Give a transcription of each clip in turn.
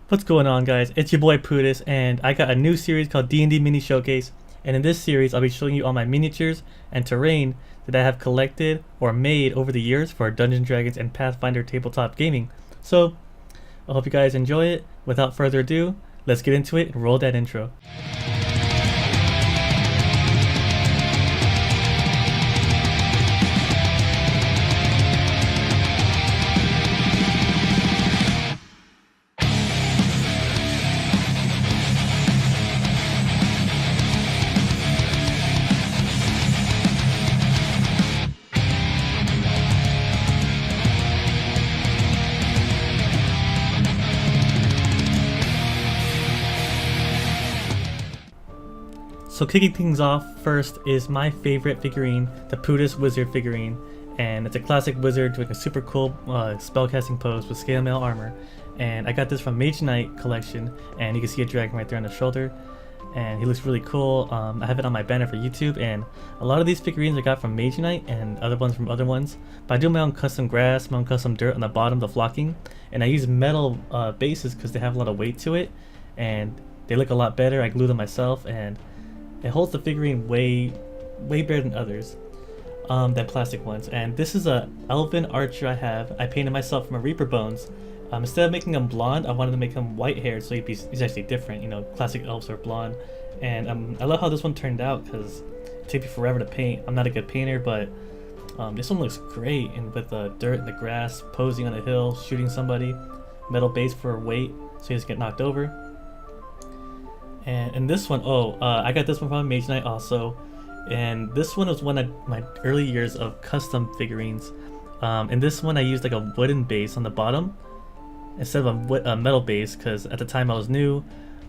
What's going on, guys? It's your boy Pudis, and I got a new series called D&D Mini Showcase. And in this series, I'll be showing you all my miniatures and terrain that I have collected or made over the years for Dungeons & Dragons and Pathfinder tabletop gaming. So, I hope you guys enjoy it. Without further ado, let's get into it and roll that intro. So kicking things off first is my favorite figurine, the Pudis Wizard figurine, and it's a classic wizard doing a super cool spellcasting pose with scale mail armor. And I got this from Mage Knight collection, and you can see a dragon right there on the shoulder, and he looks really cool. I have it on my banner for YouTube, and a lot of these figurines I got from Mage Knight and other ones from other ones. But I do my own custom grass, my own custom dirt on the bottom, the flocking, and I use metal bases because they have a lot of weight to it, and they look a lot better. I glue them myself, and it holds the figurine way better than others, than plastic ones. And this is a elven archer I painted myself from a Reaper Bones. Instead of making him blonde, I wanted to make him white haired, so he's actually different. You know, classic elves are blonde. And I love how this one turned out because it takes me forever to paint. I'm not a good painter, but this one looks great. And with the dirt and the grass, posing on a hill, shooting somebody, metal base for weight so he doesn't get knocked over. And this one, I got this one from Mage Knight also, and this one was one of my early years of custom figurines. In this one I used like a wooden base on the bottom instead of a metal base, because at the time I was new.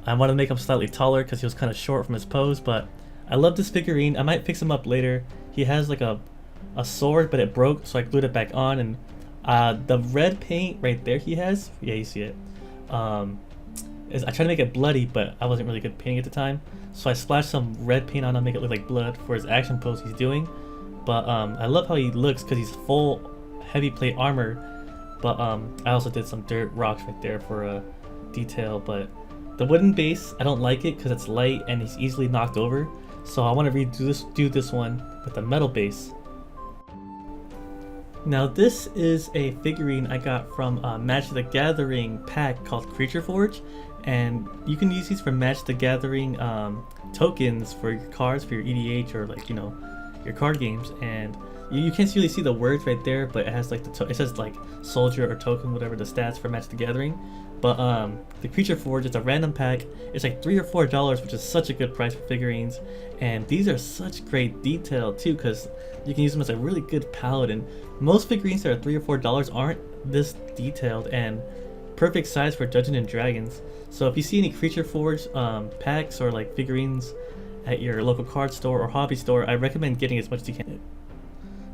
I wanted to make him slightly taller because he was kind of short from his pose, but I love this figurine. I might fix him up later. He has like a sword, but it broke, so I glued it back on. And the red paint right there he has, yeah, you see it, I tried to make it bloody, but I wasn't really good at painting at the time, so I splashed some red paint on him to make it look like blood for his action pose he's doing. But I love how he looks because he's full heavy plate armor, but I also did some dirt rocks right there for detail. But the wooden base, I don't like it because it's light and he's easily knocked over, so I want to do this one with a metal base. Now this is a figurine I got from Magic the Gathering pack called Creature Forge, and you can use these for Magic the Gathering tokens for your cards, for your EDH, or like, you know, your card games. And you can't really see the words right there, but it has like it says like soldier or token, whatever the stats for Magic the Gathering. But the Creature Forge, it's a random pack. It's like $3 or $4, which is such a good price for figurines. And these are such great detail too, because you can use them as a really good paladin. Most figurines that are $3 or $4 aren't this detailed, and perfect size for Dungeons and Dragons. So if you see any Creature Forge packs or like figurines at your local card store or hobby store, I recommend getting as much as you can.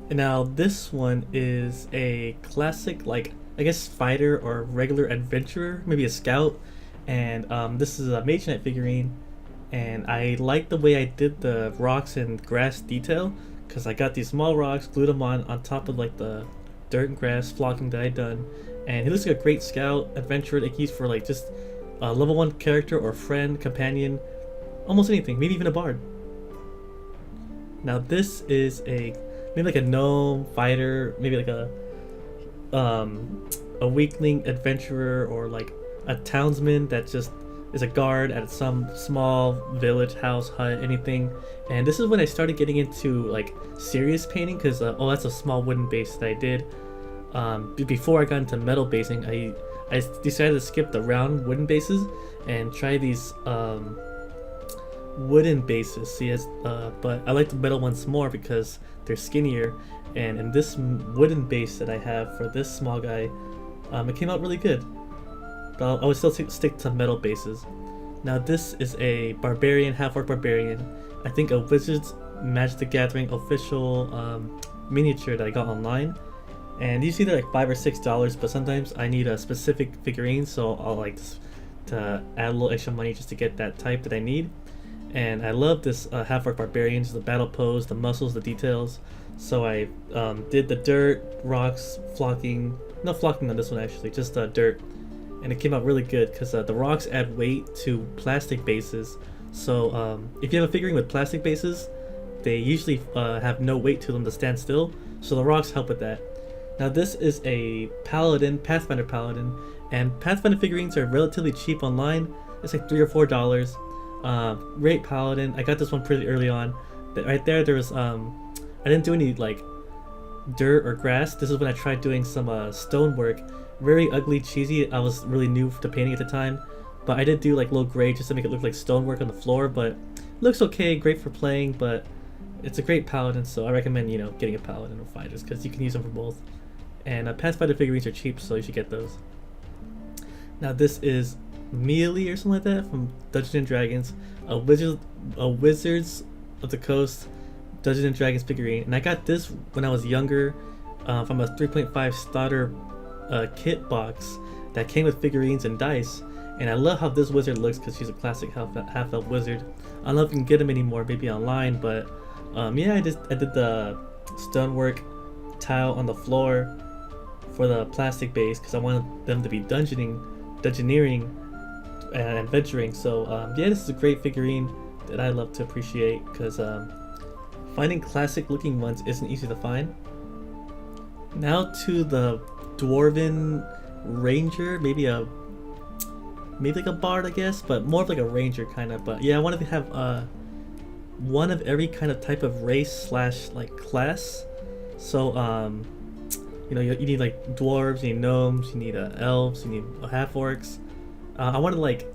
And now this one is a classic, like, I guess fighter or regular adventurer, maybe a scout. And this is a Mage Knight figurine, and I like the way I did the rocks and grass detail, because I got these small rocks, glued them on top of like the dirt and grass flocking that I done. And he looks like a great scout adventurer that he's for like just a level 1 character or friend, companion, almost anything, maybe even a bard. Now this is maybe like a gnome fighter, maybe like a weakling adventurer, or like a townsman that just is a guard at some small village, house, hut, anything. And this is when I started getting into like serious painting, because that's a small wooden base that I did. Before I got into metal basing, I decided to skip the round wooden bases and try these wooden bases. But I like the metal ones more because they're skinnier. And in this wooden base that I have for this small guy, it came out really good. But I would still stick to metal bases. Now this is a barbarian, half-orc barbarian. I think a Wizards Magic the Gathering official miniature that I got online. And usually they're like $5 or $6, but sometimes I need a specific figurine, so I'll like to add a little extra money just to get that type that I need. And I love this half-orc barbarian, the battle pose, the muscles, the details. So I did the dirt, rocks, flocking, no flocking on this one actually, just dirt. and it came out really good because the rocks add weight to plastic bases. So if you have a figurine with plastic bases, they usually have no weight to them to stand still, so the rocks help with that. Now this is a Paladin, Pathfinder Paladin, and Pathfinder figurines are relatively cheap online. It's like $3 or $4. Great Paladin. I got this one pretty early on. Right there was I didn't do any like dirt or grass. This is when I tried doing some stonework. Very ugly, cheesy. I was really new to painting at the time, but I did do like low grade just to make it look like stonework on the floor. But it looks okay, great for playing. But it's a great Paladin, so I recommend getting a Paladin or Fighters because you can use them for both. And Pathfinder figurines are cheap, so you should get those. Now this is Mealy or something like that from Dungeons and Dragons, a Wizards of the Coast Dungeons and Dragons figurine, and I got this when I was younger from a 3.5 starter kit box that came with figurines and dice. And I love how this wizard looks because she's a classic half-elf wizard. I don't know if you can get them anymore, maybe online, but yeah, I did the stonework tile on the floor for the plastic base because I wanted them to be dungeoneering and adventuring. So yeah, this is a great figurine that I love to appreciate because finding classic looking ones isn't easy to find. Now to the Dwarven Ranger, maybe like a bard, I guess, but more of like a ranger kind of. But yeah, I wanted to have one of every kind of type of race slash like class. So you need like dwarves, you need gnomes, you need elves, you need half orcs. I wanted like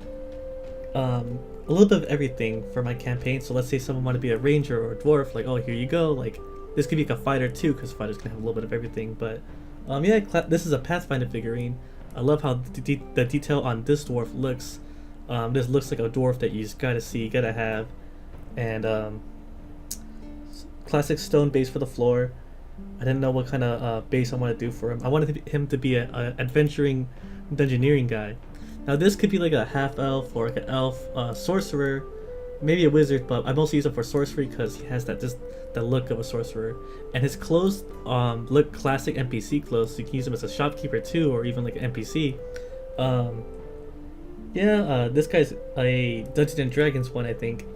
a little bit of everything for my campaign. So let's say someone wanted to be a ranger or a dwarf, like, oh, here you go. Like this could be like a fighter too, because fighters can have a little bit of everything. But yeah, this is a Pathfinder figurine. I love how the detail on this dwarf looks. This looks like a dwarf that you just gotta see, gotta have. And classic stone base for the floor. I didn't know what kind of base I wanted to do for him. I wanted him to be an adventuring dungeoneering guy. Now this could be like a half elf or like an elf sorcerer, maybe a wizard, but I mostly use him for sorcery because he has that look of a sorcerer. And his clothes look classic NPC clothes, so you can use him as a shopkeeper too, or even like an NPC. Yeah, this guy's a Dungeons and Dragons one, I think.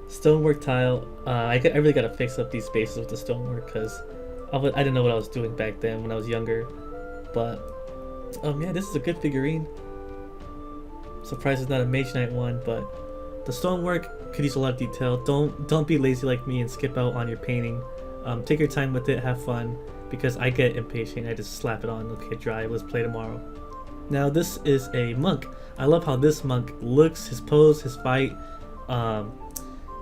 Stonework tile. I really gotta fix up these bases with the stonework because I didn't know what I was doing back then when I was younger. But yeah, this is a good figurine. Surprised it's not a Mage Knight one, but the stonework could use a lot of detail. Don't be lazy like me and skip out on your painting. Take your time with it, have fun, because I get impatient. I just slap it on, okay, dry, let's play tomorrow. Now this is a monk. I love how this monk looks, his pose, his fight.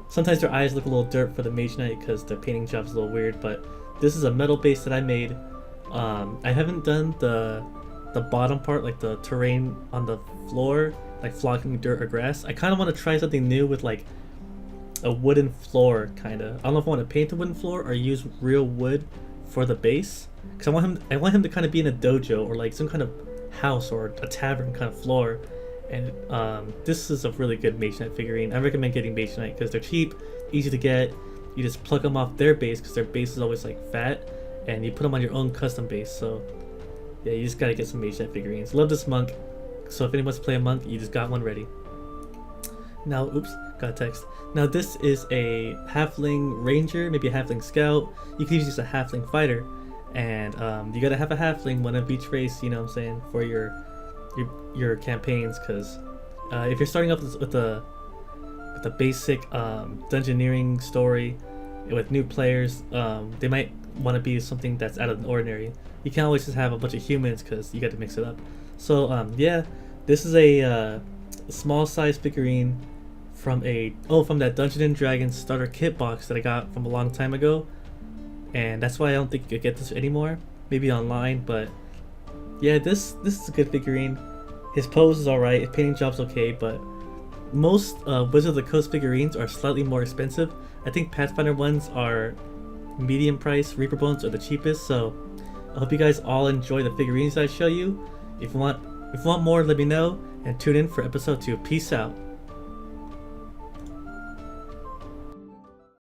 Sometimes their eyes look a little dirt for the Mage Knight because the painting job's a little weird, but this is a metal base that I made. I haven't done the bottom part, like the terrain on the floor, like flocking dirt or grass. I kind of want to try something new with like a wooden floor, kind of. I don't know if I want to paint the wooden floor or use real wood for the base, because I want him to kind of be in a dojo or like some kind of house or a tavern kind of floor. And this is a really good Mage Knight figurine. I recommend getting Mage Knight because they're cheap, easy to get. You just plug them off their base because their base is always like fat, and you put them on your own custom base. So yeah, you just gotta get some Mage Knight figurines. Love this monk. So if anyone wants to play a monk, you just got one ready. Now, oops, got a text. Now this is a halfling ranger, maybe a halfling scout. You can use a halfling fighter, and you gotta have a halfling, one of each race. You know what I'm saying, for your campaigns, because if you're starting off with a basic dungeoneering story with new players, they might want to be something that's out of the ordinary. You can't always just have a bunch of humans because you got to mix it up. So yeah, this is a small size figurine from that Dungeons and Dragons starter kit box that I got from a long time ago, and that's why I don't think you could get this anymore. Maybe online, but yeah, this is a good figurine. His pose is alright, his painting job's okay, but most Wizard of the Coast figurines are slightly more expensive. I think Pathfinder ones are medium price, Reaper Bones are the cheapest, so I hope you guys all enjoy the figurines I show you. If you want more, let me know, and tune in for episode 2. Peace out.